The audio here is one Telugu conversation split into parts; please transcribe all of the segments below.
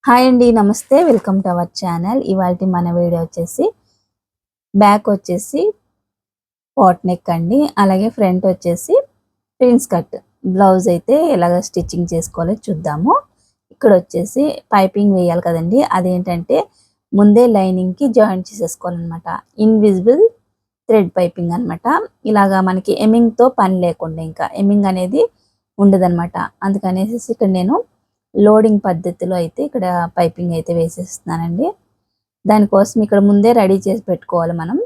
హాయ్ అండి. నమస్తే. Welcome to our channel. ఇవాల్టి మన వీడియో వచ్చేసి బ్యాక్ వచ్చేసి పాట్ నెక్ అండి. అలాగే ఫ్రంట్ వచ్చేసి ప్రిన్స్ కట్. బ్లౌజ్ అయితే ఎలాగ స్టిచ్చింగ్ చేసుకోవాలో చూద్దాము. ఇక్కడ వచ్చేసి పైపింగ్ వేయాలి కదండి. అదేంటంటే ముందే లైనింగ్‌కి జాయింట్ చేసేసుకోవాలనమాట. ఇన్విజిబుల్ థ్రెడ్ పైపింగ్ అనమాట. ఇలాగా మనకి ఎమ్మింగ్‌తో పని లేకుండా ఇంకా ఎమ్మింగ్ అనేది ఉండదనమాట. అందుకనేసి ఇక్కడ నేను లోడింగ్ పద్ధతిలో అయితే ఇక్కడ పైపింగ్ అయితే వేసేస్తున్నానండి. దానికోసం ఇక్కడ ముందే రెడీ చేసి పెట్టుకోవాలి మనం.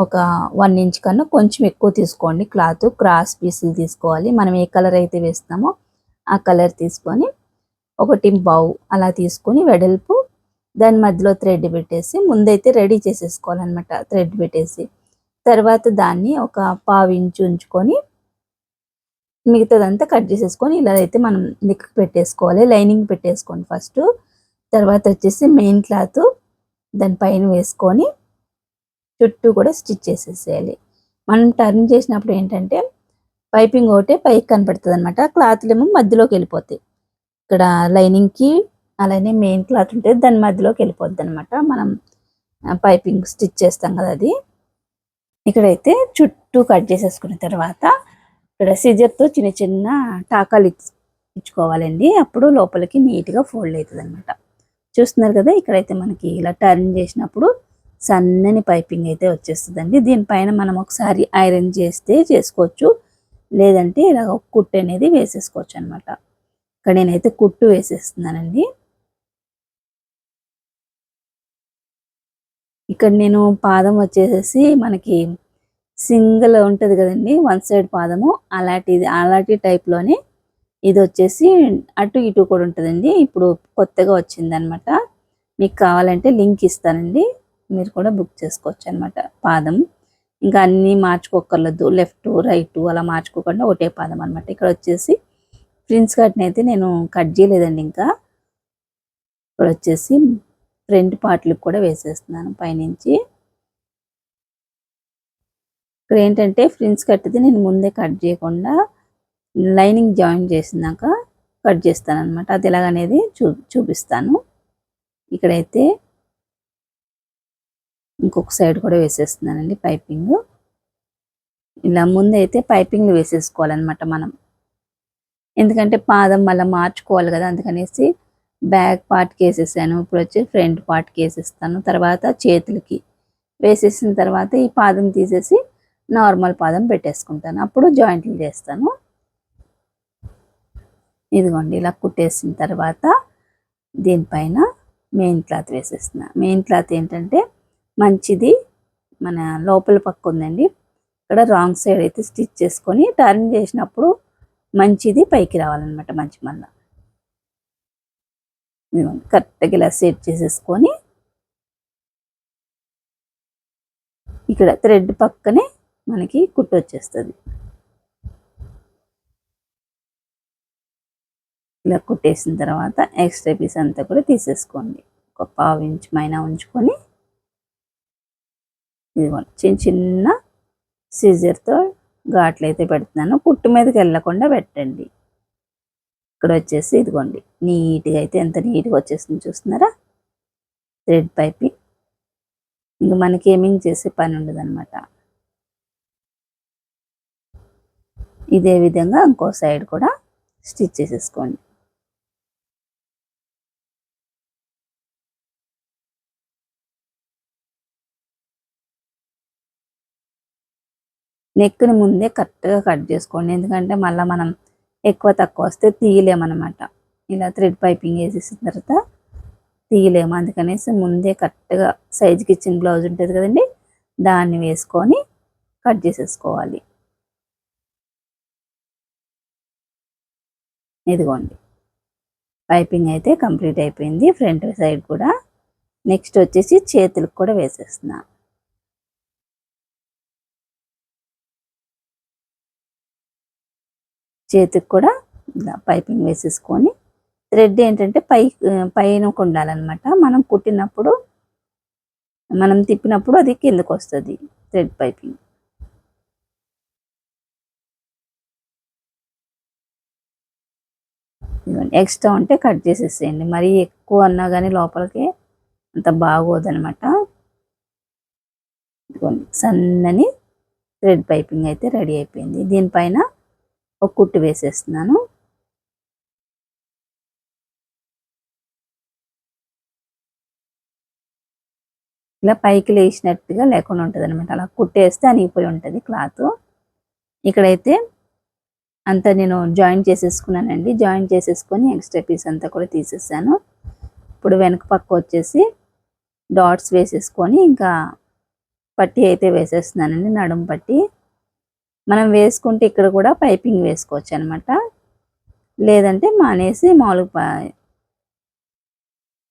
ఒక 1 ఇంచ్ కన్నా కొంచెం ఎక్కువ తీసుకోండి క్లాత్. క్రాస్ పీసులు తీసుకోవాలి. మనం ఏ కలర్ అయితే వేస్తున్నామో ఆ కలర్ తీసుకొని 1 పావు అలా తీసుకొని వెడల్పు దాని మధ్యలో థ్రెడ్ పెట్టేసి ముందైతే రెడీ చేసేసుకోవాలనమాట థ్రెడ్ పెట్టేసి. తర్వాత దాన్ని ఒక పావు ఇంచు ఉంచుకొని మిగతాదంతా కట్ చేసేసుకొని ఇలా అయితే మనం నెక్ పెట్టేసుకోవాలి. లైనింగ్ పెట్టేసుకోండి ఫస్ట్. తర్వాత వచ్చేసి మెయిన్ క్లాత్ దానిపైన వేసుకొని చుట్టూ కూడా స్టిచ్ చేసేసేయాలి. మనం టర్న్ చేసినప్పుడు ఏంటంటే పైపింగ్ ఒకటే పైకి కనపడుతుంది అనమాట. క్లాత్లేమో మధ్యలోకి వెళ్ళిపోతాయి. ఇక్కడ లైనింగ్కి అలానే మెయిన్ క్లాత్ ఉంటుంది, దాని మధ్యలోకి వెళ్ళిపోద్ది అనమాట. మనం పైపింగ్ స్టిచ్ చేస్తాం కదా అది. ఇక్కడైతే చుట్టూ కట్ చేసేసుకున్న తర్వాత ఇక్కడ సిజర్తో చిన్న చిన్న టాకాలు ఇచ్చుకోవాలండి. అప్పుడు లోపలికి నీట్గా ఫోల్డ్ అవుతుంది అనమాట. చూస్తున్నారు కదా, ఇక్కడైతే మనకి ఇలా టర్న్ చేసినప్పుడు సన్నని పైపింగ్ అయితే వచ్చేస్తుందండి. దీనిపైన మనం ఒకసారి ఐరన్ చేస్తే చేసుకోవచ్చు, లేదంటే ఇలా ఒక కుట్టు అనేది వేసేసుకోవచ్చు అనమాట. ఇక్కడ నేనైతే కుట్టు వేసేస్తున్నానండి. ఇక్కడ నేను పాదం వచ్చేసేసి మనకి సింగిల్ ఉంటుంది కదండి, 1 సైడ్ పాదము, అలాంటి టైప్లోనే ఇది వచ్చేసి అటు ఇటు కూడా ఉంటుందండి. ఇప్పుడు కొత్తగా వచ్చిందనమాట. మీకు కావాలంటే లింక్ ఇస్తానండి, మీరు కూడా బుక్ చేసుకోవచ్చు అనమాట. పాదం ఇంకా అన్నీ మార్చుకోకర్లేదు, లెఫ్ట్ రైట్ అలా మార్చుకోకుండా ఒకటే పాదం అనమాట. ఇక్కడ వచ్చేసి ప్రిన్స్ కట్ని అయితే నేను కట్ చేయలేదండి. ఇంకా ఇక్కడ వచ్చేసి ఫ్రంట్ పార్ట్లకు కూడా వేసేస్తున్నాను పైనుంచి. ఇక్కడ ఏంటంటే ఫ్రిన్స్ కట్టిది నేను ముందే కట్ చేయకుండా లైనింగ్ జాయిన్ చేసినాక కట్ చేస్తాను అనమాట. అది ఎలాగనేది చూపిస్తాను. ఇక్కడైతే ఇంకొక సైడ్ కూడా వేసేస్తున్నానండి పైపింగ్. ఇలా ముందైతే పైపింగ్లు వేసేసుకోవాలన్నమాట మనం, ఎందుకంటే పాదం మళ్ళీ మార్చుకోవాలి కదా. అందుకనేసి బ్యాక్ పార్ట్కి వేసేసాను. ఇప్పుడు వచ్చి ఫ్రంట్ పార్ట్కి వేసేస్తాను. తర్వాత చేతులకి వేసేసిన తర్వాత ఈ పాదం తీసేసి నార్మల్ పాదం పెట్టేసుకుంటాను. అప్పుడు జాయింట్లు చేస్తాను. ఇదిగోండి ఇలా కుట్టేసిన తర్వాత దీనిపైన మెయిన్ క్లాత్ వేసేస్తున్నా. మెయిన్ క్లాత్ ఏంటంటే మంచిది మన లోపల పక్క ఉందండి. ఇక్కడ రాంగ్ సైడ్ అయితే స్టిచ్ చేసుకొని టర్న్ చేసినప్పుడు మంచిది పైకి రావాలన్నమాట. మంచి మళ్ళా కరెక్ట్గా ఇలా సెట్ చేసేసుకొని ఇక్కడ థ్రెడ్ పక్కనే మనకి కుట్టు వచ్చేస్తుంది. ఇలా కుట్టేసిన తర్వాత ఎక్స్ట్రా పీస్ అంతా కూడా తీసేసుకోండి. ఒక పావు ఇంచు మైనా ఉంచుకొని ఇదిగోండి చిన్న చిన్న సిజర్తో ఘాట్లు అయితే పెడుతున్నాను. కుట్టు మీదకి వెళ్ళకుండా పెట్టండి. ఇక్కడ వచ్చేసి ఇదిగోండి నీట్గా అయితే ఎంత నీట్గా వచ్చేసింది చూస్తున్నారా థ్రెడ్ పైపింగ్. ఇంక మనకి ఏమింగ్ చేసే పని ఉండదు అనమాట. ఇదే విధంగా ఇంకో సైడ్ కూడా స్టిచ్ చేసేసుకోండి. నెక్ని ముందే కరెక్ట్గా కట్ చేసుకోండి, ఎందుకంటే మళ్ళీ మనం ఎక్కువ తక్కువ వస్తే తీయలేమన్నమాట. ఇలా థ్రెడ్ పైపింగ్ వేసేసిన తర్వాత తీయలేము. అందుకనేసి ముందే కరెక్ట్గా సైజుకి ఇచ్చిన బ్లౌజ్ ఉంటుంది కదండి, దాన్ని వేసుకొని కట్ చేసేసుకోవాలి. ఇదిగోండి పైపింగ్ అయితే కంప్లీట్ అయిపోయింది ఫ్రంట్ సైడ్ కూడా. నెక్స్ట్ వచ్చేసి చేతులకు కూడా వేసేస్తున్నా. చేతికి కూడా ఇలా పైపింగ్ వేసేసుకొని థ్రెడ్ ఏంటంటే పైన ఉండాలన్నమాట. మనం కుట్టినప్పుడు మనం తిప్పినప్పుడు అది కిందకు వస్తుంది థ్రెడ్ పైపింగ్. ఎక్స్ట్రా ఉంటే కట్ చేసేసేయండి. మరీ ఎక్కువ అన్నా కానీ లోపలికి అంత బాగోదనమాట. ఇదిగోండి సన్నని థ్రెడ్ పైపింగ్ అయితే రెడీ అయిపోయింది. దీనిపైన ఒక కుట్టు వేసేస్తున్నాను. ఇలా పైకి లేచినట్టుగా లేకుండా ఉంటుంది అనమాట. అలా కుట్టేస్తే అనిగిపోయి ఉంటుంది క్లాత్. ఇక్కడైతే అంతా నేను జాయిన్ చేసేసుకున్నానండి. జాయిన్ చేసేసుకొని ఎక్స్ట్రా పీస్ అంతా కూడా తీసేసాను. ఇప్పుడు వెనక పక్క వచ్చేసి డాట్స్ వేసేసుకొని ఇంకా పట్టీ అయితే వేసేస్తున్నానండి, నడుము పట్టీ. మనం వేసుకుంటే ఇక్కడ కూడా పైపింగ్ వేసుకోవచ్చు అనమాట. లేదంటే మానేసి మామూలుగా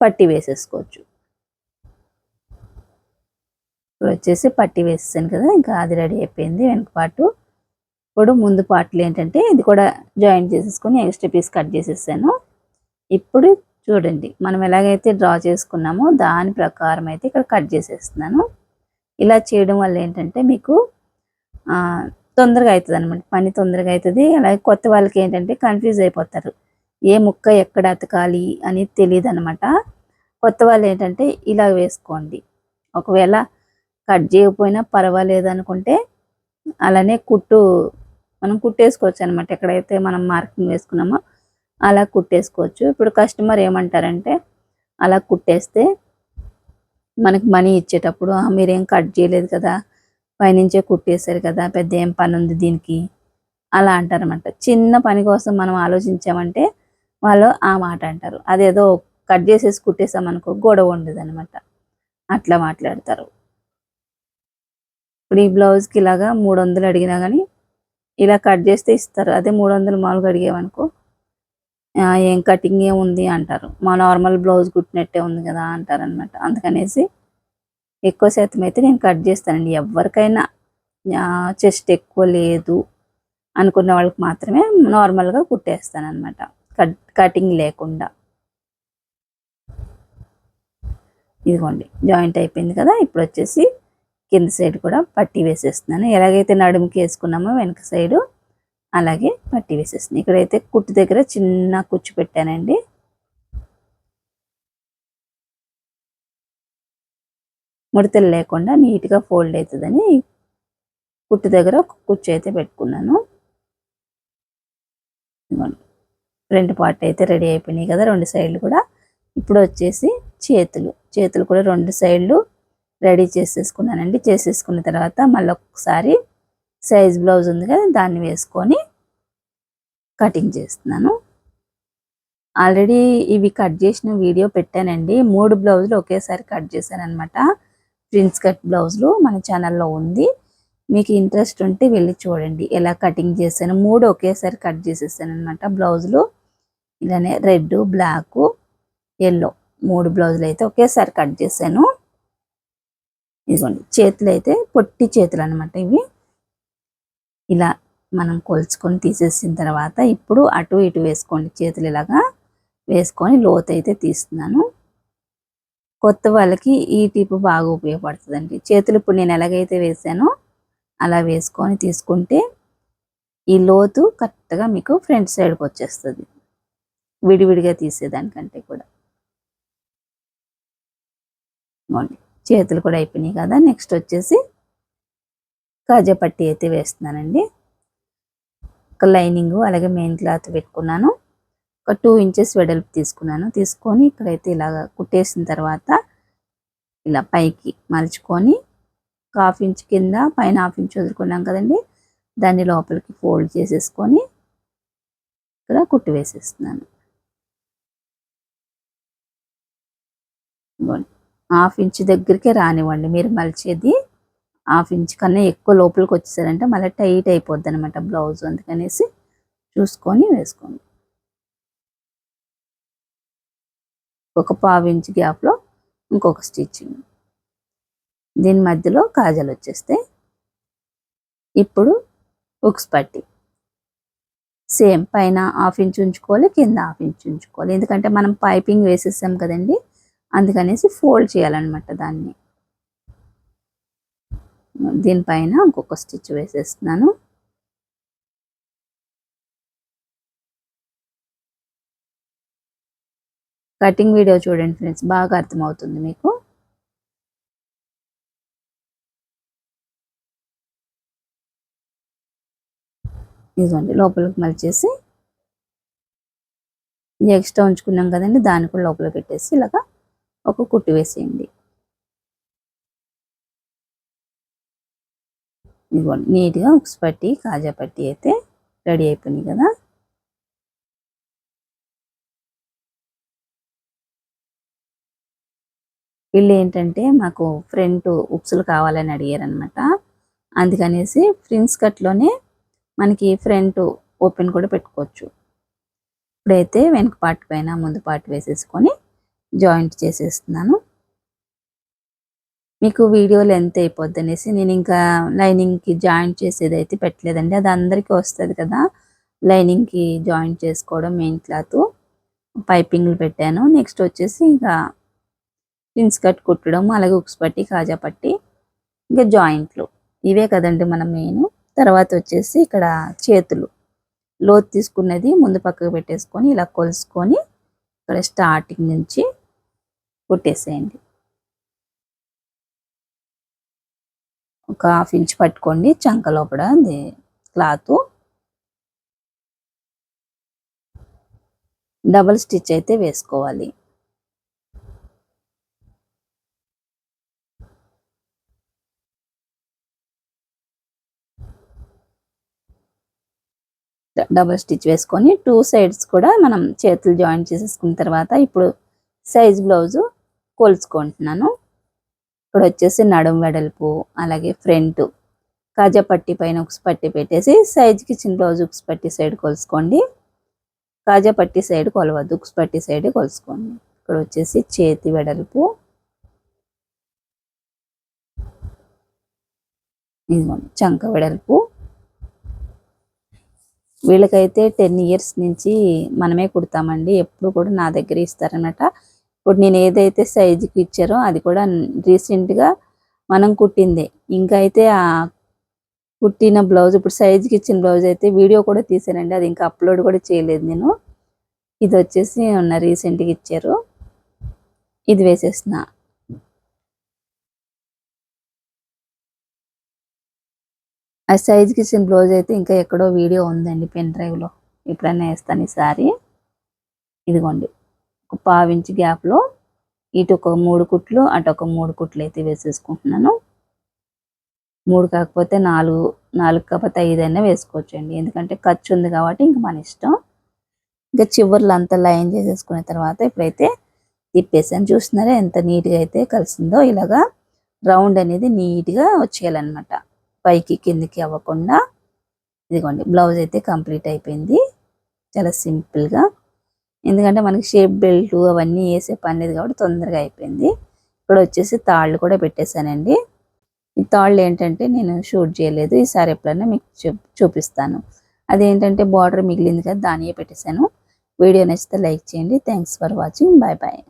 పట్టీ వేసేసుకోవచ్చు. ఇప్పుడు వచ్చేసి పట్టీ వేసేసాను కదా, ఇంకా అది రెడీ అయిపోయింది వెనక పార్టు. ఇప్పుడు ముందు పార్ట్లు ఏంటంటే ఇది కూడా జాయిన్ చేసేసుకొని ఎక్స్ట్రా పీస్ కట్ చేసేసాను. ఇప్పుడు చూడండి మనం ఎలాగైతే డ్రా చేసుకున్నామో దాని ప్రకారం అయితే ఇక్కడ కట్ చేసేస్తున్నాను. ఇలా చేయడం వల్ల ఏంటంటే మీకు తొందరగా అవుతుంది అనమాట, పని తొందరగా అవుతుంది. అలాగే కొత్త వాళ్ళకి ఏంటంటే కన్ఫ్యూజ్ అయిపోతారు, ఏ ముక్క ఎక్కడ అతకాలి అని తెలియదు అనమాట. కొత్త వాళ్ళు ఏంటంటే ఇలా వేసుకోండి. ఒకవేళ కట్ చేయకపోయినా పర్వాలేదు అనుకుంటే అలానే మనం కుట్టేసుకోవచ్చు అనమాట. ఎక్కడైతే మనం మార్కింగ్ వేసుకున్నామో అలా కుట్టేసుకోవచ్చు. ఇప్పుడు కస్టమర్ ఏమంటారంటే అలా కుట్టేస్తే మనకి మనీ ఇచ్చేటప్పుడు మీరేం కట్ చేయలేదు కదా, పైనుంచే కుట్టేశారు కదా, పెద్ద ఏం పని ఉంది దీనికి అలా అంటారనమాట. చిన్న పని కోసం మనం ఆలోచించామంటే వాళ్ళు ఆ మాట అంటారు. అదేదో కట్ చేసేసి కుట్టేసామనుకో గొడవ ఉండదు అనమాట, అట్లా మాట్లాడతారు. ఇప్పుడు ఈ బ్లౌజ్కి ఇలాగా 300 అడిగినా కానీ ఇలా కట్ చేస్తే ఇస్తారు. అదే 300 మామూలుగా అడిగేవనుకో ఏం కటింగ్ ఏముంది అంటారు, మా నార్మల్ బ్లౌజ్ కుట్టినట్టే ఉంది కదా అంటారనమాట. అందుకనేసి ఎక్కువ శాతం అయితే నేను కట్ చేస్తానండి. ఎవరికైనా చెస్ట్ ఎక్కువ లేదు అనుకున్న వాళ్ళకి మాత్రమే నార్మల్గా కుట్టేస్తానమాట, కటింగ్ లేకుండా. ఇదిగోండి జాయింట్ అయిపోయింది కదా. ఇప్పుడు వచ్చేసి కింద సైడ్ కూడా పట్టీ వేసేస్తున్నాను. ఎలాగైతే నడుముకి వేసుకున్నామో వెనక సైడు అలాగే పట్టీ వేసేస్తున్నాను. ఇక్కడైతే కుట్టు దగ్గర చిన్న కుచ్చు పెట్టానండి. ముడతలు లేకుండా నీట్గా ఫోల్డ్ అవుతుందని కుట్టు దగ్గర ఒక కుచ్చు అయితే పెట్టుకున్నాను. ఫ్రంట్ పార్ట్ అయితే రెడీ అయిపోయినాయి కదా, రెండు సైడ్లు కూడా. ఇప్పుడు వచ్చేసి చేతులు కూడా రెండు సైడ్లు రెడీ చేసేసుకున్నానండి. చేసేసుకున్న తర్వాత మళ్ళీ ఒకసారి సైజ్ బ్లౌజ్ ఉంది కదా దాన్ని వేసుకొని కటింగ్ చేస్తున్నాను. ఆల్రెడీ ఇవి కట్ చేసిన వీడియో పెట్టానండి. 3 బ్లౌజులు ఒకేసారి కట్ చేశాను అనమాట. ప్రిన్స్ కట్ బ్లౌజులు మన ఛానల్లో ఉంది. మీకు ఇంట్రెస్ట్ ఉంటే వెళ్ళి చూడండి ఎలా కటింగ్ చేశాను. 3 ఒకేసారి కట్ చేసేసాను అనమాట బ్లౌజులు. ఇలానే రెడ్, బ్లాక్, ఎల్లో 3 బ్లౌజులు అయితే ఒకేసారి కట్ చేశాను. ఇదిగోండి చేతులు అయితే పొట్టి చేతులు అనమాట ఇవి. ఇలా మనం కొలుచుకొని తీసేసిన తర్వాత ఇప్పుడు అటు ఇటు వేసుకోండి. చేతులు ఇలాగా వేసుకొని లోతు అయితే తీస్తున్నాను. కొత్త వాళ్ళకి ఈ టిప్ బాగా ఉపయోగపడుతుందండి. చేతులు ఇప్పుడు నేను ఎలాగైతే వేసానో అలా వేసుకొని తీసుకుంటే ఈ లోతు కరెక్ట్గా మీకు ఫ్రంట్ సైడ్కి వచ్చేస్తుంది, విడివిడిగా తీసేదానికంటే కూడా. చేతులు కూడా అయిపోయినాయి కదా. నెక్స్ట్ వచ్చేసి కాజా పట్టీ అయితే వేస్తున్నానండి. ఒక లైనింగ్ అలాగే మెయిన్ క్లాత్ పెట్టుకున్నాను. ఒక 2 ఇంచెస్ వెడల్పు తీసుకున్నాను. తీసుకొని ఇక్కడైతే ఇలాగ కుట్టేసిన తర్వాత ఇలా పైకి మలుచుకొని 1/2 ఇంచ్ కింద పైన 1/2 ఇంచ్ వదులుకున్నాం కదండి, దాన్ని లోపలికి ఫోల్డ్ చేసేసుకొని ఇక్కడ కుట్టు వేసేస్తున్నాను. 1/2 ఇంచ్ దగ్గరికే రానివ్వండి మీరు మలిచేది. 1/2 ఇంచ్ కన్నా ఎక్కువ లోపలికి వచ్చేసారంటే మళ్ళీ టైట్ అయిపోద్ది అనమాట బ్లౌజ్. అందుకనేసి చూసుకొని వేసుకోండి. ఒక 1/2 ఇంచ్ గ్యాప్లో ఇంకొక స్టిచ్చింగ్, దీని మధ్యలో కాజాలు వచ్చేస్తాయి. ఇప్పుడు హుక్స్ పట్టీ సేమ్ పైన 1/2 ఇంచ్ ఉంచుకోవాలి, కింద 1/2 ఇంచ్ ఉంచుకోవాలి. ఎందుకంటే మనం పైపింగ్ వేసేసాం కదండి, అందుకనేసి ఫోల్డ్ చేయాలన్నమాట దాన్ని. దీనిపైన ఇంకొక స్టిచ్ వేసేస్తున్నాను. కటింగ్ వీడియో చూడండి ఫ్రెండ్స్, బాగా అర్థమవుతుంది మీకు. ఇదిగోండి లోపలికి మలిచేసి ఎక్స్ట్రా ఉంచుకున్నాం కదండి, దాన్ని కూడా లోపల పెట్టేసి ఇలాగా ఒక కుట్టు వేసేయండి. ఇదిగోండి నీట్గా ఉక్స్ పట్టి కాజా పట్టి అయితే రెడీ అయిపోయింది కదా. వీళ్ళు ఏంటంటే మాకు ఫ్రంట్ ఉక్సులు కావాలని అడిగారనమాట. అందుకనేసి ఫ్రిన్స్ కట్లోనే మనకి ఫ్రంట్ ఓపెన్ కూడా పెట్టుకోవచ్చు. ఇప్పుడైతే వెనక పార్ట్ పైన ముందు పార్ట్ వేసేసుకొని జాయింట్ చేసేస్తున్నాను. మీకు వీడియో లెంత్ అయిపోద్ది అనేసి నేను ఇంకా లైనింగ్కి జాయింట్ చేసేది అయితే పెట్టలేదండి. అది అందరికీ వస్తుంది కదా లైనింగ్కి జాయింట్ చేసుకోవడం. మెయిన్ క్లాత్ పైపింగ్లు పెట్టాను. నెక్స్ట్ వచ్చేసి ఇంకా పిన్స్ కట్ కుట్టడం, అలాగే ఉక్స్ పట్టి కాజా పట్టి ఇంకా జాయింట్లు ఇవే కదండి మనం మెయిన్. తర్వాత వచ్చేసి ఇక్కడ చేతులు లోతు తీసుకున్నది ముందు పక్కకు పెట్టేసుకొని ఇలా కొలుసుకొని ఇక్కడ స్టార్టింగ్ నుంచి కుట్టేసేయండి. ఒక 1/2 ఇంచ్ పట్టుకోండి చంక లోపల క్లాత్. డబల్ స్టిచ్ అయితే వేసుకోవాలి. డబల్ స్టిచ్ వేసుకొని 2 సైడ్స్ కూడా మనం చేతులు జాయిన్ చేసేసుకున్న తర్వాత ఇప్పుడు సైజ్ బ్లౌజు కొలుచుకుంటున్నాను. ఇక్కడ వచ్చేసి నడుం వెడల్పు, అలాగే ఫ్రంట్ కాజా పట్టి పైన ఉక్స్ పట్టి పెట్టేసి సైజ్కి ఇచ్చిన బ్లౌజ్ ఉక్స్ పట్టి సైడ్ కొలుసుకోండి. కాజా పట్టి సైడ్ కొలవద్దు, ఉక్స్ పట్టి సైడ్ కొలుసుకోండి. ఇక్కడ వచ్చేసి చేతి వెడల్పు ఇదిగోండి, చంక వెడల్పు. వీళ్ళకైతే 10 ఇయర్స్ నుంచి మనమే కుడతామండి. ఎప్పుడు కూడా నా దగ్గర ఇస్తారనమాట. ఇప్పుడు నేను ఏదైతే సైజుకి ఇచ్చారో అది కూడా రీసెంట్గా మనం కుట్టిందే. ఇంకా అయితే ఆ కుట్టిన బ్లౌజ్ ఇప్పుడు సైజుకి ఇచ్చిన బ్లౌజ్ అయితే వీడియో కూడా తీసానండి. అది ఇంకా అప్లోడ్ కూడా చేయలేదు నేను. ఇది వచ్చేసి రీసెంట్గా ఇచ్చారు, ఇది వేసేసిన. ఆ సైజుకి ఇచ్చిన బ్లౌజ్ అయితే ఇంకా ఎక్కడో వీడియో ఉందండి పెన్ డ్రైవ్లో, ఎప్పుడైనా వేస్తాను ఈసారి. ఇదిగోండి ఒక 1/2 ఇంచ్ గ్యాప్లో ఇటు ఒక 3 కుట్లు అటు ఒక 3 కుట్లు అయితే వేసేసుకుంటున్నాను. 3 కాకపోతే 4, 4 కాకపోతే 5 అయినా వేసుకోవచ్చండి. ఎందుకంటే ఖర్చు ఉంది కాబట్టి ఇంక మన ఇష్టం. ఇంకా చివర్లు అంతా లైన్ చేసేసుకున్న తర్వాత ఇప్పుడైతే తిప్పేసాను. చూస్తున్నారా ఎంత నీట్గా అయితే కలిసిందో. ఇలాగా రౌండ్ అనేది నీట్గా వచ్చేయాలన్నమాట, పైకి కిందికి అవ్వకుండా. ఇదిగోండి బ్లౌజ్ అయితే కంప్లీట్ అయిపోయింది చాలా సింపుల్గా. ఎందుకంటే మనకి షేప్ బెల్ట్ అవన్నీ వేసే పని లేదు కాబట్టి తొందరగా అయిపోయింది. ఇక్కడ వచ్చేసి తాళ్ళు కూడా పెట్టేశానండి. ఈ తాళ్ళు ఏంటంటే నేను షూట్ చేయలేదు, ఈసారి ఎప్పుడైనా మీకు చూపిస్తాను. అదేంటంటే బార్డర్ మిగిలింది కదా, దానియే పెట్టేశాను. వీడియో నచ్చితే లైక్ చేయండి. Thanks for watching. Bye bye.